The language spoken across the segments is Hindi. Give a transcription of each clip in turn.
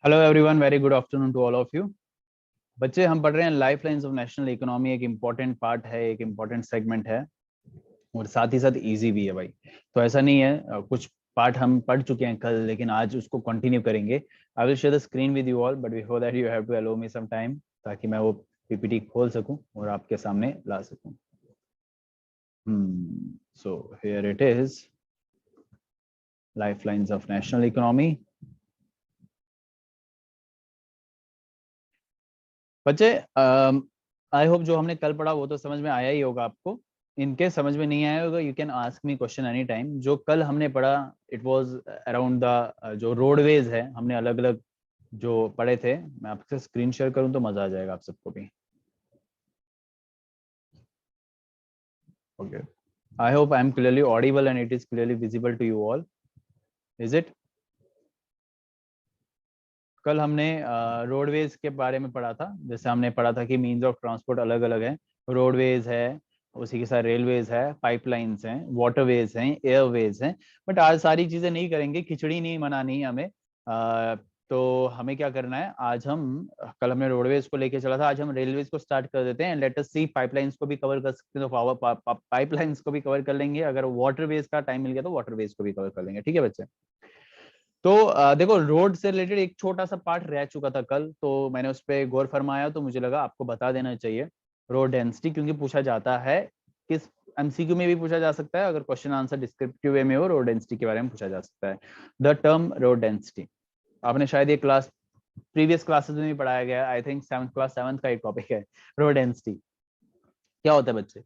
Hello everyone, very good afternoon to all of you. बच्चे, हम पढ़ रहे हैं life lines of national economy. एक इम्पॉर्टेंट पार्ट है, एक इम्पॉर्टेंट सेगमेंट है और साथ ही साथ इजी भी है भाई। तो ऐसा नहीं है, कुछ पार्ट हम पढ़ चुके हैं कल, लेकिन आज उसको कंटिन्यू करेंगे। I will share the screen with you all, but before that you have to allow me some time, ताकि मैं वो पीपीटी खोल सकूं और आपके सामने ला सकूं। So here it is, life lines of national economy. बच्चे, आई होप जो हमने कल पढ़ा वो तो समझ में आया ही होगा आपको। इनके समझ में नहीं आया होगा, you can ask me question any time. जो कल हमने पढ़ा, इट वाज अराउंड द जो रोडवेज है, हमने अलग अलग जो पढ़े थे। मैं आपसे स्क्रीन शेयर करूं तो मजा आ जाएगा आप सबको भी। Okay, I hope I am clearly audible and it is clearly visible to you all. Is it? कल हमने रोडवेज के बारे में पढ़ा था। जैसे हमने पढ़ा था कि मीन्स ऑफ ट्रांसपोर्ट अलग अलग है। रोडवेज है, उसी के साथ रेलवेज है, पाइपलाइंस हैं, वाटरवेज हैं, एयरवेज हैं। बट आज सारी चीजें नहीं करेंगे, खिचड़ी नहीं बनानी है हमें। तो हमें क्या करना है आज हम, कल हमने रोडवेज को लेके चला था, आज हम रेलवेज को स्टार्ट कर देते हैं। लेट अस सी, पाइपलाइंस को भी कवर कर सकते हैं तो पाइपलाइंस को भी कवर कर लेंगे। अगर वाटरवेज का टाइम मिल गया तो वाटरवेज को भी कवर कर लेंगे। ठीक है बच्चे? तो देखो, रोड से रिलेटेड एक छोटा सा पार्ट रह चुका था कल, तो मैंने उस पर गौर फरमाया, तो मुझे लगा आपको बता देना चाहिए। रोड डेंसिटी, क्योंकि पूछा जाता है, किस एमसीक्यू में भी पूछा जा सकता है। अगर क्वेश्चन आंसर डिस्क्रिप्टिव वे में हो, रोड डेंसिटी के बारे में पूछा जा सकता है। द टर्म रोड डेंसिटी, आपने शायद ये क्लास प्रीवियस क्लासेस में भी पढ़ाया गया। आई थिंक क्लास 7 का एक टॉपिक है रोड डेंसिटी। क्या होता है बच्चे?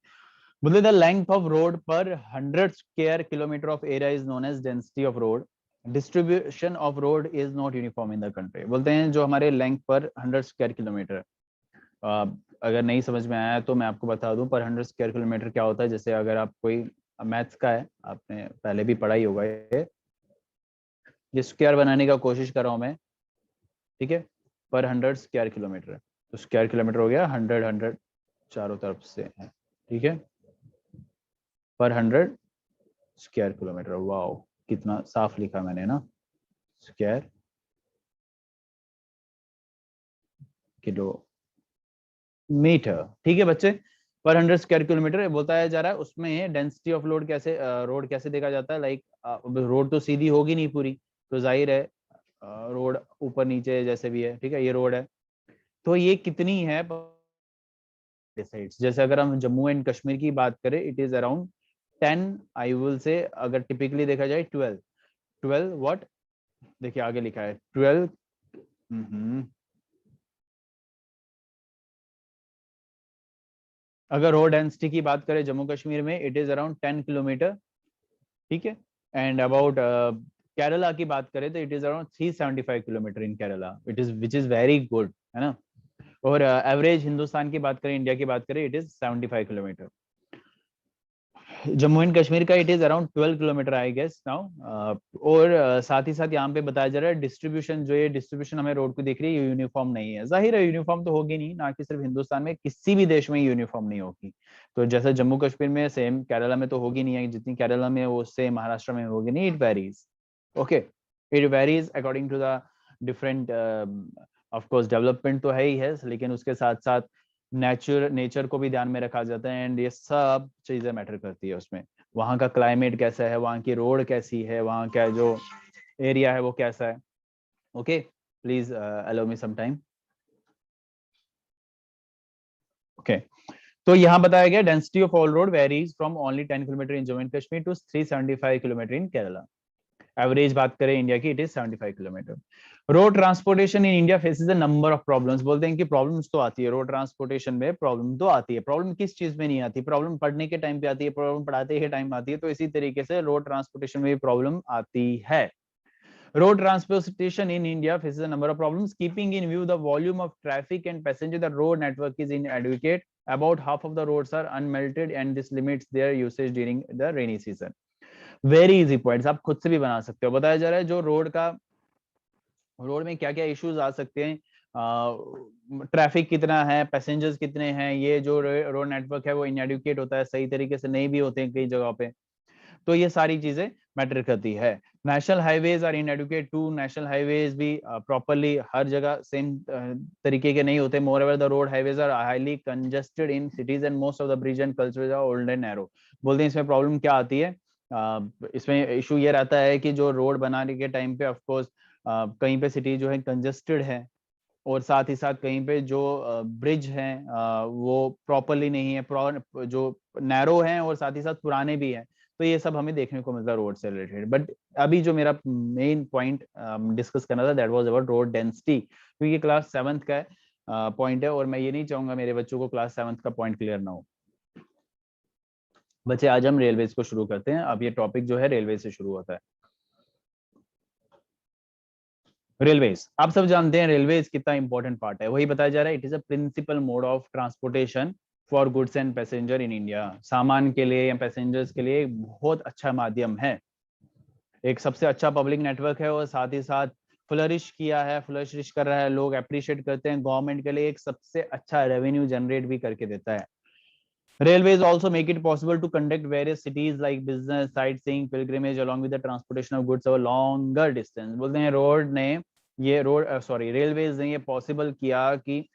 बोलते द लेंथ ऑफ रोड पर 100 square kilometre of area is known as density of road. Distribution of road is not uniform in the country. बोलते हैं जो हमारे लेंथ पर 100 स्क्वायर किलोमीटर, अगर नहीं समझ में आया तो मैं आपको बता दूं, पर 100 स्क्वायर किलोमीटर क्या होता है। जैसे अगर आप कोई मैथ्स का है, आपने पहले भी पढ़ा ही होगा, ये स्क्वायर बनाने का कोशिश कर रहा हूं मैं। ठीक है, पर 100 स्क्वायर किलोमीटर, तो स्क्वायर किलोमीटर हो गया 100 चारों तरफ से है। ठीक है, पर 100 स्क्वायर किलोमीटर। वाओ, कितना साफ लिखा मैंने ना, स्क्वायर किलोमीटर। ठीक है बच्चे, पर 100 स्क्वायर किलोमीटर बताया जा रहा है। उसमें डेंसिटी ऑफ लोड कैसे, रोड कैसे देखा जाता है। लाइक रोड तो सीधी होगी नहीं पूरी, तो जाहिर है रोड ऊपर नीचे जैसे भी है। ठीक है, ये रोड है, तो ये कितनी है डिसाइड्स। जैसे अगर हम जम्मू एंड कश्मीर की बात करें, it is around 10, I will say, अगर टिपिकली देखा जाए 12। 12 व्हाट, देखिए आगे लिखा है 12। अगर रोड डेंसिटी की बात करें जम्मू कश्मीर में, इट इज अराउंड 10 किलोमीटर। ठीक है, एंड अबाउट केरला की बात करें तो it is around 375 kilometre in Kerala, it is which is very good, है ना। और एवरेज हिंदुस्तान की बात करें, इंडिया की बात करें, it is 75 kilometre. Jammu and Kashmir का it is around 12 kilometre I guess now. और साथ ही साथ यहाँ पे बताया जा रहा है डिस्ट्रीब्यूशन, जो ये डिस्ट्रीब्यूशन हमें रोड पे दिख रही है, ये यूनिफॉर्म नहीं है। जाहिर है यूनिफॉर्म तो होगी नहीं, ना कि सिर्फ हिंदुस्तान में, किसी भी देश में यूनिफॉर्म नहीं होगी। तो जैसे जम्मू कश्मीर में सेम, केरला में तो होगी नहीं है, जितनी केरला में वो सेम महाराष्ट्र में होगी नहीं। It varies, okay, it varies according to the different, of course development तो है ही है, लेकिन उसके साथ साथ नेचर को भी ध्यान में रखा जाता है, एंड ये सब चीजें मैटर करती है उसमें। वहाँ का क्लाइमेट कैसा है, वहाँ की रोड कैसी है, वहाँ का जो एरिया है वो कैसा है। Okay, please allow me some time. Okay, तो यहाँ बताया गया density of all road varies from only 10 kilometre in Jammu and Kashmir to 375 kilometre in Kerala. Average बात करें इंडिया की, it is 75 kilometre. Road transportation in India faces a number of problems. बोलते हैं कि प्रॉब्लम्स तो आती है रोड ट्रांसपोर्टेशन में, प्रॉब्लम तो आती है। प्रॉब्लम किस चीज में नहीं आती? प्रॉब्लम पढ़ने के टाइम पे आती है, प्रॉब्लम पढ़ाते के टाइम आती है। तो इसी तरीके से रोड ट्रांसपोर्टेशन में भी प्रॉब्लम आती है। Road transportation in India faces a number of problems. Keeping in view the volume of traffic and passenger, the road network is inadequate. About half of the roads are unmelted, and this limits their usage during the rainy season. Very easy points, आप खुद से भी बना सकते हो। बताया जा रहा है जो रोड में क्या क्या इश्यूज आ सकते हैं, ट्रैफिक कितना है, पैसेंजर्स कितने हैं, ये जो रोड नेटवर्क है वो इनएडुकेट होता है, सही तरीके से नहीं भी होते हैं कई जगहों पे। तो ये सारी चीजें मैटर करती है। National highways are inadequate too, national highways भी प्रॉपरली हर जगह सेम तरीके के नहीं होते। Moreover the road highways are highly congested in cities and most of the bridge and culverts are old and narrow. बोलते हैं इसमें प्रॉब्लम क्या आती है, इसमें इशू ये रहता है कि जो रोड बनाने के टाइम पे ऑफकोर्स कहीं पे सिटी जो है कंजेस्टेड है, और साथ ही साथ कहीं पे जो ब्रिज हैं वो प्रॉपरली नहीं है, जो नैरो हैं और साथ ही साथ पुराने भी हैं। तो ये सब हमें देखने को मिलता है रोड से रिलेटेड। बट अभी जो मेरा मेन पॉइंट डिस्कस करना था that was about road density, क्योंकि क्लास 7th का पॉइंट है और मैं ये नहीं चाहूंगा मेरे बच्चों को क्लास 7th का पॉइंट क्लियर ना हो। बच्चे आज हम रेलवेज को शुरू करते हैं। अब ये टॉपिक जो है रेलवे से शुरू होता है। रेलवेज आप सब जानते हैं रेलवेज कितना इंपॉर्टेंट पार्ट है, वही बताया जा रहा है। It is a principal mode of transportation for goods and passenger in India. सामान के लिए या पैसेंजर्स के लिए एक बहुत अच्छा माध्यम है, एक सबसे अच्छा पब्लिक नेटवर्क है, और साथ ही साथ फ्लरिश किया है, फ्लरिश कर रहा है, लोग अप्रिशिएट करते हैं। गवर्नमेंट के लिए एक सबसे अच्छा रेवेन्यू जनरेट भी करके देता है। Railways also make it possible to conduct various cities like business, sightseeing, pilgrimage along with the transportation of goods over longer distance। बोलते हैं रेलवेज ने ये पॉसिबल किया कि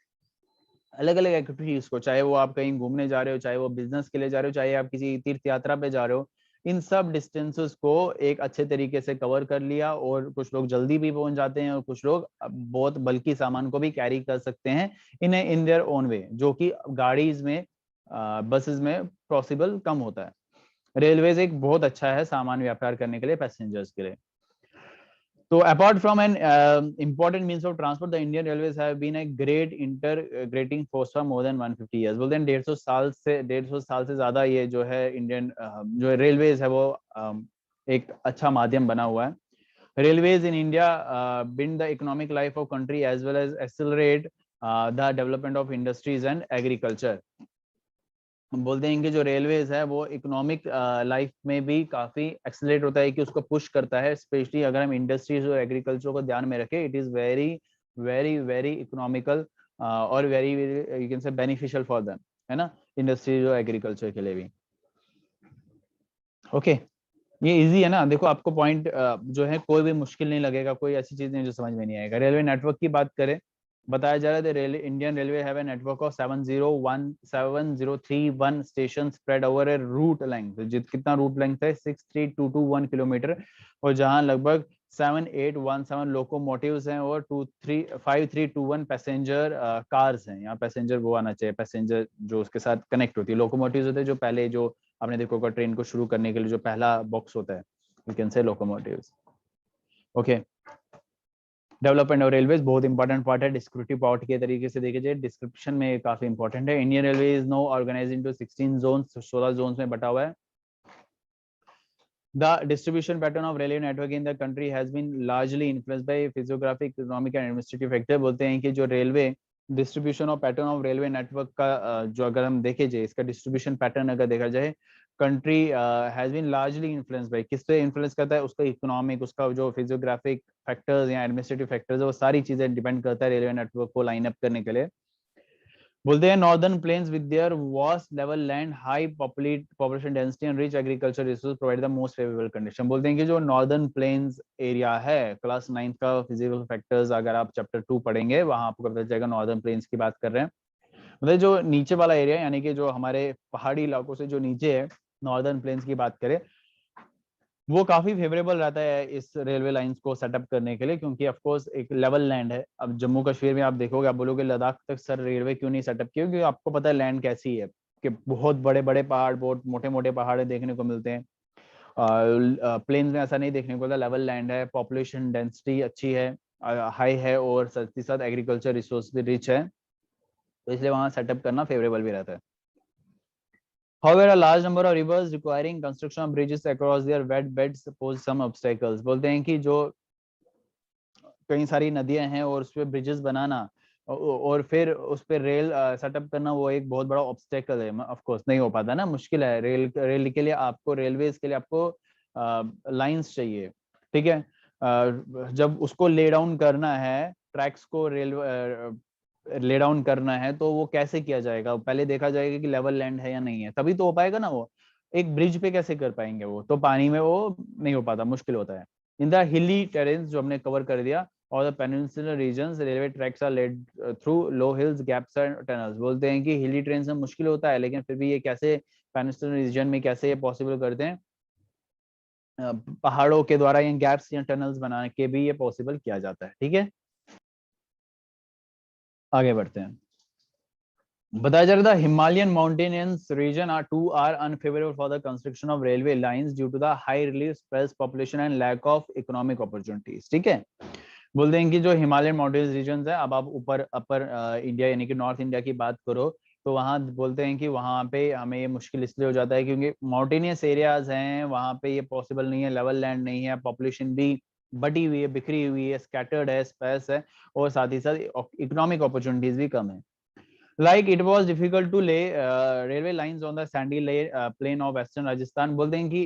अलग अलग एक्टिविटीज को, चाहे वो आप कहीं घूमने जा रहे हो, चाहे वो बिजनेस के लिए जा रहे हो, चाहे आप किसी तीर्थ यात्रा पे जा रहे हो, इन सब डिस्टेंसेस को एक अच्छे तरीके से कवर कर लिया। और कुछ लोग जल्दी भी पहुंच जाते हैं और कुछ लोग बहुत बल्कि सामान को भी कैरी कर सकते हैं इन देयर ओन वे, जो कि गाड़ीज में बसेस में पॉसिबल कम होता है। रेलवेज एक बहुत अच्छा है सामान व्यापार करने के लिए, पैसेंजर्स के लिए। So apart from an important means of transport, the Indian Railways have been a great integrating force for more than 150 years। बोलते हैं 150 साल से ज्यादा ये जो है इंडियन जो रेलवेज है वो एक अच्छा माध्यम बना हुआ है। Railways in India bring the economic life of country as well as accelerate the development of industries and agriculture। हम बोलते हैं कि जो रेलवेज है वो इकोनॉमिक लाइफ में भी काफी एक्सेलरेट होता है, कि उसको पुश करता है, स्पेशली अगर हम इंडस्ट्रीज और एग्रीकल्चर को ध्यान में रखें। It is very very very economical और very you can say beneficial for them, है ना, इंडस्ट्रीज और एग्रीकल्चर के लिए भी। ओके ये इजी है ना, देखो आपको पॉइंट जो है कोई भी मुश्किल नहीं लगेगा, कोई ऐसी चीज नहीं जो समझ में नहीं आएगा। रेलवे नेटवर्क की बात करें, बताया जा रहा है Indian railway have a network of 7031 station spread over a route length. कितना रूट लेंथ है 63221 किलोमीटर, और जहां लगभग 7817 लोकोमोटिव्स हैं और 5321 पैसेंजर कार्स हैं। यहाँ पैसेंजर वो आना चाहिए, पैसेंजर जो उसके साथ कनेक्ट होती है। लोकोमोटिव्स होते हैं जो पहले जो आपने देखो होगा ट्रेन को शुरू करने के लिए जो पहला बॉक्स होता है, you can say locomotives. Okay development of railways बहुत इंपॉर्टेंट पार्ट है। डिस्क्रिप्टिव पार्ट के तरीके से देखिए, डिस्क्रिप्शन में काफी इंपॉर्टेंट है। Indian railway is no organised into 16 zones, 16 zones में बटा हुआ है। The distribution pattern of railway network in the country has been largely influenced by physiographic, economic and administrative factor। बोलते हैं कि जो railway distribution of pattern of railway network का जो अगर हम देखे जाए, इसका डिस्ट्रीब्यूशन पैटर्न अगर देखा जाए, country has been largely influence by, किस पे इन्फ्लुएंस करता है, उसका इकोनॉमिक, उसका जो फिजियोग्राफिक फैक्टर्स या एडमिनिस्ट्रेटिव फैक्टर्स है, वो सारी चीजें डिपेंड करता है रेलवे नेटवर्क को लाइन अप करने के लिए। बोलते हैं northern plains with their vast level land, high population density and rich agriculture resource provide the most favourable condition. बोलते हैं कि जो नॉर्दर्न प्लेन्स एरिया है, क्लास 9 का फिजिकल फैक्टर्स अगर आप चैप्टर 2 पढ़ेंगे वहां आपको पता चलेगा नॉर्दर्न प्लेन्स की बात कर रहे हैं। मतलब जो नीचे वाला एरिया यानी कि जो हमारे पहाड़ी इलाकों से जो नीचे है, नॉर्दर्न प्लेन्स की बात करें, वो काफी फेवरेबल रहता है इस रेलवे लाइंस को सेटअप करने के लिए, क्योंकि ऑफ कोर्स एक लेवल लैंड है। अब जम्मू कश्मीर में आप देखोगे, आप बोलोगे लद्दाख तक सर रेलवे क्यों नहीं सेटअप किया, क्योंकि आपको पता है लैंड कैसी है, कि बहुत बड़े बड़े पहाड़, बहुत मोटे मोटे पहाड़ देखने को मिलते हैं। प्लेन्स में ऐसा नहीं देखने को मिलता, लेवल लैंड है, पॉपुलेशन डेंसिटी अच्छी है, हाई है, और साथ ही साथ एग्रीकल्चर रिसोर्स भी रिच है, तो इसलिए वहां सेटअप करना फेवरेबल भी रहता है। However, a large number of rivers requiring construction of bridges across their wet beds pose some obstacles। बोलते हैं कि जो कई सारी नदियां हैं और उस पर ब्रिजेस बनाना और फिर उस पर रेल सेटअप करना, वो एक बहुत बड़ा ऑब्स्टेकल है। ऑफ कोर्स नहीं हो पाता ना, मुश्किल है। रेल के लिए आपको, रेलवेज के लिए आपको लाइंस चाहिए, ठीक है। जब उसको ले डाउन करना है, ट्रैक्स को ले डाउन करना है, तो वो कैसे किया जाएगा, पहले देखा जाएगा कि लेवल लैंड है या नहीं है, तभी तो हो पाएगा ना। वो एक ब्रिज पे कैसे कर पाएंगे, वो तो पानी में वो नहीं हो पाता, मुश्किल होता है। इन द हिली टेरेन्स जो हमने कवर कर दिया, और the peninsular regions railway tracks are laid through low hills gaps and tunnels. बोलते हैं कि हिली ट्रेन में मुश्किल होता है, लेकिन फिर भी ये कैसे पेनिनसुलर रीजन में कैसे ये पॉसिबल करते हैं, पहाड़ों के द्वारा या गैप्स या टनल्स बना के भी ये पॉसिबल किया जाता है। ठीक है, आगे बढ़ते हैं। बताया जा रहा था Himalayan mountainous region are unfavourable for the construction of railway lines due to the high relief sparse population and lack of economic opportunities. ठीक है, बोलते हैं कि जो हिमालयन माउंटेन्स रीजन है, अब आप ऊपर अपर इंडिया यानी कि नॉर्थ इंडिया की बात करो, तो वहाँ बोलते हैं कि वहाँ पे हमें ये मुश्किल इसलिए हो जाता है क्योंकि माउंटेनियस एरियाज हैं, वहाँ पे ये पॉसिबल नहीं है, लेवल लैंड नहीं है, पॉपुलेशन भी बटी हुई है, बिखरी हुई है, स्कैटर्ड है, स्पेस है, और साथ ही साथ इकोनॉमिक अपॉर्चुनिटीज भी कम है। Like it was difficult to lay railway lines on the sandy plain of western Rajasthan। बोलते हैं कि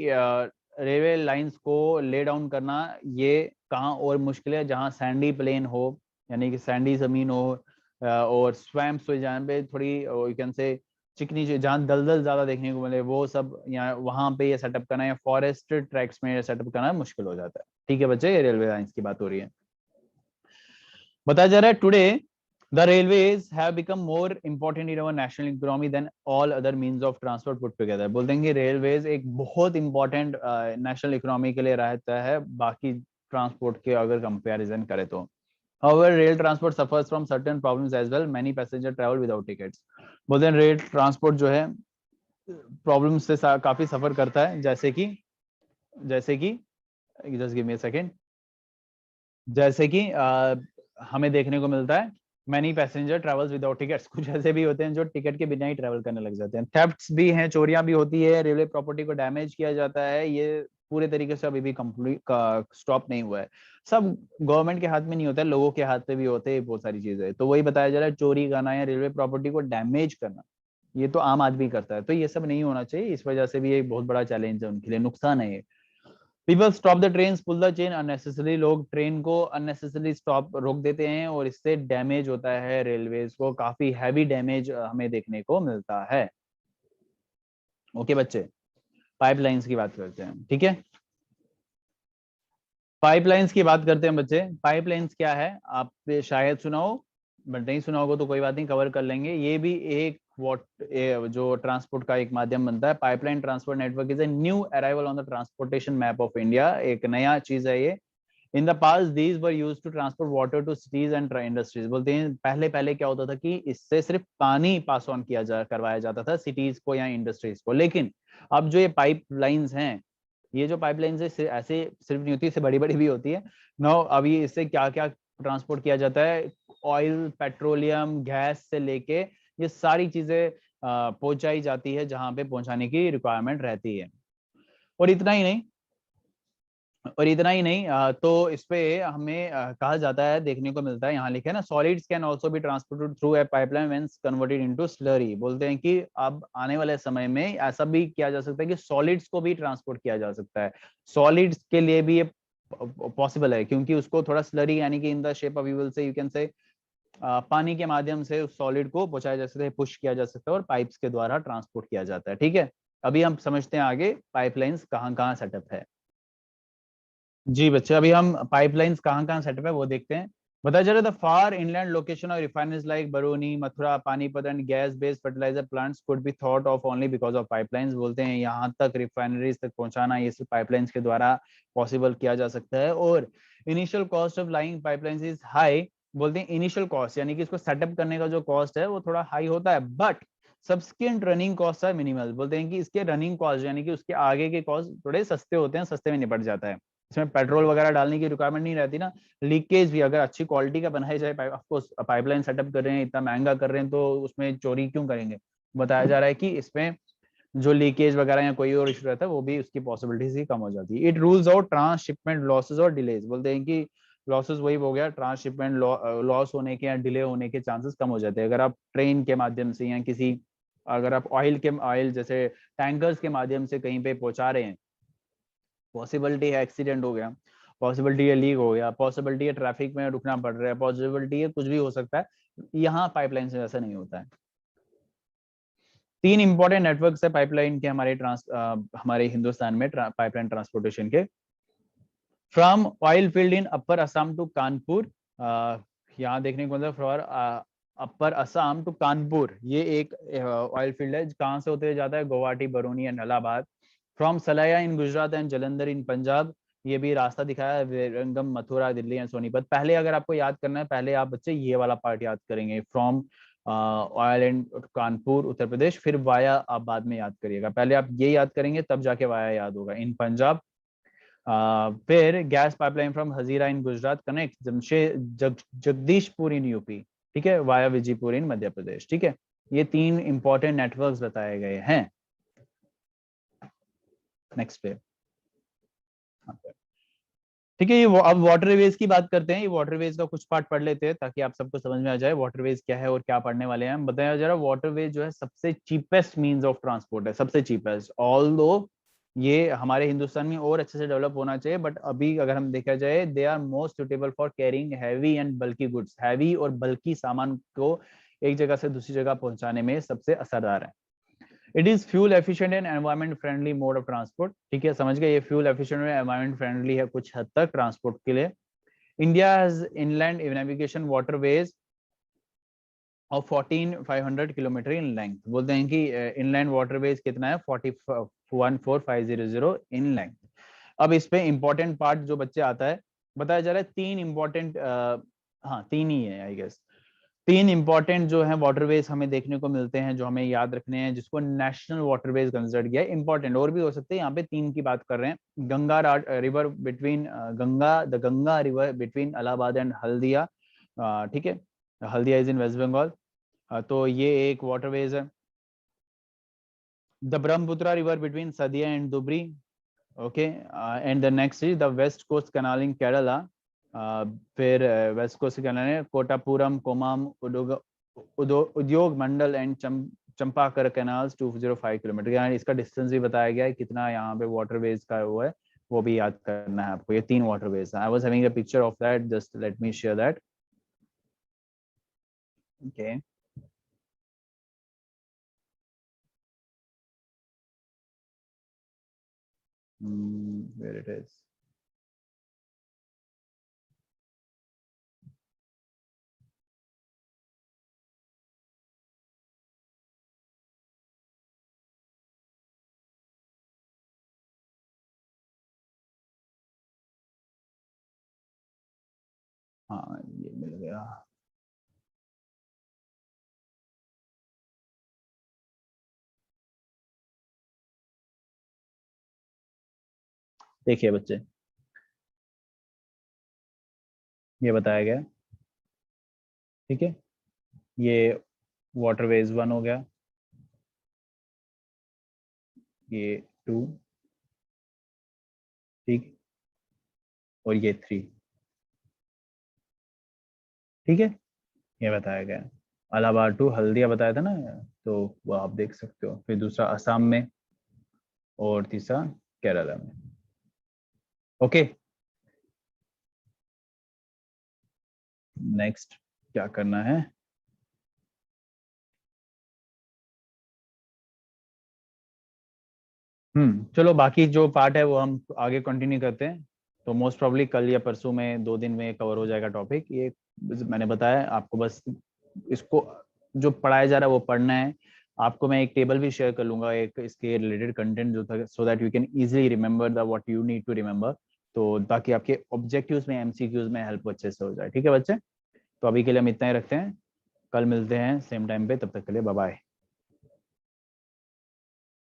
रेलवे लाइंस को ले डाउन करना ये कहाँ और मुश्किल है, जहाँ सैंडी प्लेन हो, यानी कि सैंडी जमीन हो, और स्वैम्प्स हो, जहाँ पे थोड़ी यू कैन से चिकनी, जहाँ दलदल ज्यादा देखने को मिले, वो सब यहाँ वहां पे ये सेटअप करना, या फॉरेस्ट ट्रैक्स में सेटअप करना मुश्किल हो जाता है। ठीक है बच्चे, ये रेलवे लाइंस की बात हो रही है। बताया जा रहा है today the railways have become more important in our national economy than all other means of transport put together। बोलते हैं कि रेलवेज एक बहुत इंपॉर्टेंट नेशनल इकोनॉमी के लिए रहता है, बाकी ट्रांसपोर्ट के अगर कंपैरिजन करें तो। However, rail transport suffers from certain problems as well. Many passengers travel without tickets। बोलते हैं रेल ट्रांसपोर्ट जो है प्रॉब्लम से काफी सफर करता है, जैसे कि just give me a second, जैसे कि हमें देखने को मिलता है many passenger travels without tickets. कुछ ऐसे भी होते हैं जो टिकट के बिना ही ट्रेवल करने लग जाते हैं। थेफ्ट्स भी हैं, चोरियां भी होती है, रेलवे प्रॉपर्टी को डैमेज किया जाता है। ये पूरे तरीके से अभी भी कंप्लीट का स्टॉप नहीं हुआ है। सब गवर्नमेंट के हाथ में नहीं होता है, लोगों के हाथ में भी होते हैं बहुत सारी चीजें। तो वही बताया जा रहा है, चोरी करना या रेलवे प्रॉपर्टी को डैमेज करना, ये तो आम आदमी करता है, तो ये सब नहीं होना चाहिए। इस वजह से भी एक बहुत बड़ा चैलेंज है उनके लिए, नुकसान है ये। People stop the train, pull the chain unnecessary. लोग ट्रेन को अननेसेसरी स्टॉप रोक देते हैं, और इससे डैमेज होता है रेलवेज को, काफी हैवी डैमेज हमें देखने को मिलता है। ओके बच्चे, पाइपलाइंस की बात करते हैं। ठीक है, पाइपलाइंस की बात करते हैं बच्चे। पाइपलाइंस क्या है, आप शायद सुना हो, बट नहीं सुना होगा तो कोई बात नहीं, कवर कर लेंगे। ये भी एक जो ट्रांसपोर्ट का एक माध्यम बनता है। Pipeline transport network is a new arrival on the transportation map of India. एक नया चीज है ये। In the past these were used to transport water to cities and industries. बोलते हैं पहले पहले क्या होता था कि इससे सिर्फ पानी पास ऑन करवाया जाता था सिटीज को या इंडस्ट्रीज को। लेकिन अब जो ये पाइपलाइंस हैं, ये जो पाइपलाइंस है ऐसे सिर्फ नहीं होती, इससे बड़ी बड़ी भी होती है। नो, अभी इससे क्या क्या ट्रांसपोर्ट किया जाता है, ऑयल, पेट्रोलियम, गैस से लेके ये सारी चीजें पहुंचाई जाती है जहां पे पहुंचाने की रिक्वायरमेंट रहती है। और इतना ही नहीं, तो इस पे हमें कहा जाता है, देखने को मिलता है, यहाँ लिखे है ना, solids can also be transported through a pipeline when converted into slurry. बोलते हैं कि अब आने वाले समय में ऐसा भी किया जा सकता है कि सॉलिड्स को भी ट्रांसपोर्ट किया जा सकता है। सॉलिड्स के लिए भी ये पॉसिबल है, क्योंकि उसको थोड़ा स्लरी यानी कि in the shape of, you will say, you can से, पानी के माध्यम से उस सॉलिड को पहुंचाया जा सकता है, पुश किया जा सकता है, और पाइप्स के द्वारा ट्रांसपोर्ट किया जाता है। ठीक है, अभी हम समझते हैं आगे पाइपलाइंस कहाँ कहाँ सेटअप है। जी बच्चे, अभी हम पाइपलाइंस कहाँ कहाँ सेटअप है वो देखते हैं। बताया जा रहा था far inland location of refineries like Barauni, Mathura, Panipat and gas based fertiliser plants could be thought of only because of pipelines. बोलते हैं यहाँ तक रिफाइनरीज तक पहुंचाना ये सिर्फ पाइपलाइंस के द्वारा पॉसिबल किया जा सकता है। और initial cost of lying pipelines is high. बोलते हैं इनिशियल कॉस्ट यानी कि इसको सेटअप करने का जो कॉस्ट है वो थोड़ा हाई होता है, बट सब्सिक्वेंट रनिंग कॉस्ट है मिनिमल। बोलते हैं कि इसके रनिंग कॉस्ट यानी कि उसके आगे के कॉस्ट थोड़े सस्ते होते हैं, सस्ते में निपट जाता है। इसमें पेट्रोल वगैरह डालने की रिक्वायरमेंट नहीं रहती ना। लीकेज भी अगर अच्छी क्वालिटी का बनाया जाए, ऑफकोर्स पाइपलाइन सेटअप कर रहे हैं, इतना महंगा कर रहे हैं, तो उसमें चोरी क्यों करेंगे। बताया जा रहा है कि इसमें जो लीकेज वगैरह या कोई और इशू रहता है वो भी उसकी पॉसिबिलिटीज ही कम हो जाती है। It rules out transshipment losses और डिलेज। बोलते हैं कि लॉसेस वही हो गया, ट्रांसशिपमेंट लॉस होने के या डिले होने के चांसेस कम हो जाते हैं अगर आप ट्रेन के माध्यम से, या किसी, अगर आप ऑयल जैसे टैंकर्स के माध्यम से कहीं पे पहुंचा रहे हैं, पॉसिबिलिटी है एक्सीडेंट हो गया, पॉसिबिलिटी है लीक हो गया, पॉसिबिलिटी है ट्रैफिक में रुकना पड़ रहा है, पॉसिबिलिटी है कुछ भी हो सकता है। यहाँ पाइपलाइन से ऐसा नहीं होता है। तीन इंपॉर्टेंट नेटवर्क्स है पाइपलाइन के हमारे हिंदुस्तान में पाइपलाइन ट्रांसपोर्टेशन के। From oil field in upper Assam to Kanpur, यहाँ देखने को मिलता for upper Assam to Kanpur, ये एक ऑयल फील्ड है। कहाँ से होते जाता है? Guwahati, Barauni and Allahabad. From Salaya in Gujarat and Jalandhar in Punjab, ये भी रास्ता दिखाया है, विरंगम, मथुरा, दिल्ली एंड सोनीपत। पहले अगर आपको याद करना है, पहले आप बच्चे ये वाला पार्ट याद करेंगे, from oil and Kanpur Uttar Pradesh, फिर वाया आप बाद में याद करिएगा। पहले आप ये याद करेंगे तब जाके वाया याद होगा, इन पंजाब। फिर gas pipeline from Hazira in Gujarat connect Jagdishpur in UP, ठीक है, वाया विजयपुर इन मध्य प्रदेश, ठीक है। ये 3 इंपॉर्टेंट नेटवर्क्स बताए गए हैं। नेक्स्ट पे, ठीक है। ये अब वाटरवेज की बात करते हैं। ये वाटरवेज का कुछ पार्ट पढ़ लेते हैं ताकि आप सबको समझ में आ जाए वाटरवेज क्या है और क्या पढ़ने वाले हैं हम। बताया जरा, वाटरवेज जो है सबसे चीपेस्ट मींस ऑफ ट्रांसपोर्ट है, सबसे चीपेस्ट। ऑल्दो ये हमारे हिंदुस्तान में और अच्छे से डेवलप होना चाहिए, बट अभी अगर हम देखा जाए, they are most suitable for carrying heavy and bulky goods. Heavy और बल्की सामान को एक जगह से दूसरी जगह पहुंचाने में सबसे असरदार है। It is fuel efficient and environment friendly mode of transport, ठीक है, समझ गए। ये फ्यूल एफिशिएंट और एनवायरमेंट फ्रेंडली है कुछ हद तक ट्रांसपोर्ट के लिए। India has inland navigation waterways of 14,500 kilometre in length. बोलते हैं कि इनलैंड वाटरवेज कितना है? 14,500 इन लेंथ। अब इस पे इंपॉर्टेंट पार्ट जो बच्चे आता है, बताया जा रहा है 3 इंपॉर्टेंट, हाँ 3 ही है आई गेस। 3 इंपॉर्टेंट जो है वाटरवेज हमें देखने को मिलते हैं, जो हमें याद रखने हैं, जिसको नेशनल वाटरवेज कंसिडर किया है। इंपॉर्टेंट और भी हो सकते हैं, यहाँ पे 3 की बात कर रहे हैं। Ganga river between the Ganga river between Allahabad and Haldia, ठीक है, हल्दिया इज इन वेस्ट बंगाल, तो ये एक वाटरवेज है। The Brahmaputra river between Sadiya and Dhubri, okay, and the next is the west coast canal in Kerala. फिर वेस्ट कोस्ट कैनाल है Kottapuram, Kollam, Udyogamandal and Champakara canals 205 kilometre. यहाँ इसका डिस्टेंस भी बताया गया है कितना यहाँ पे वाटरवेज का वो है, वो भी याद करना है आपको। ये 3 वाटरवेज है। I was having a picture of that, just let me share that, okay. Where it is, हाँ ये मिल गया। देखिए बच्चे, ये बताया गया, ठीक है। ये वाटरवेज 1 हो गया, ये 2, ठीक, और ये 3, ठीक है। ये बताया गया। इलाहाबाद टू हल्दिया बताया था ना, तो वो आप देख सकते हो। फिर दूसरा असम में, और तीसरा केरला में, ओके। नेक्स्ट क्या करना है? चलो बाकी जो पार्ट है वो हम आगे कंटिन्यू करते हैं। तो मोस्ट प्रॉब्ली कल या परसों में, 2 दिन में कवर हो जाएगा टॉपिक। ये मैंने बताया आपको, बस इसको जो पढ़ाया जा रहा है वो पढ़ना है। आपको मैं एक टेबल भी शेयर कर लूंगा, एक इसके रिलेटेड कंटेंट जो था, so that you can easily remember the what you need to remember, तो ताकि आपके ऑब्जेक्टिव्स में, एमसीक्यूज में हेल्प अच्छे से हो जाए, ठीक है बच्चे। तो अभी के लिए हम इतना ही रखते हैं, कल मिलते हैं सेम टाइम पे, तब तक के लिए बाय बाय।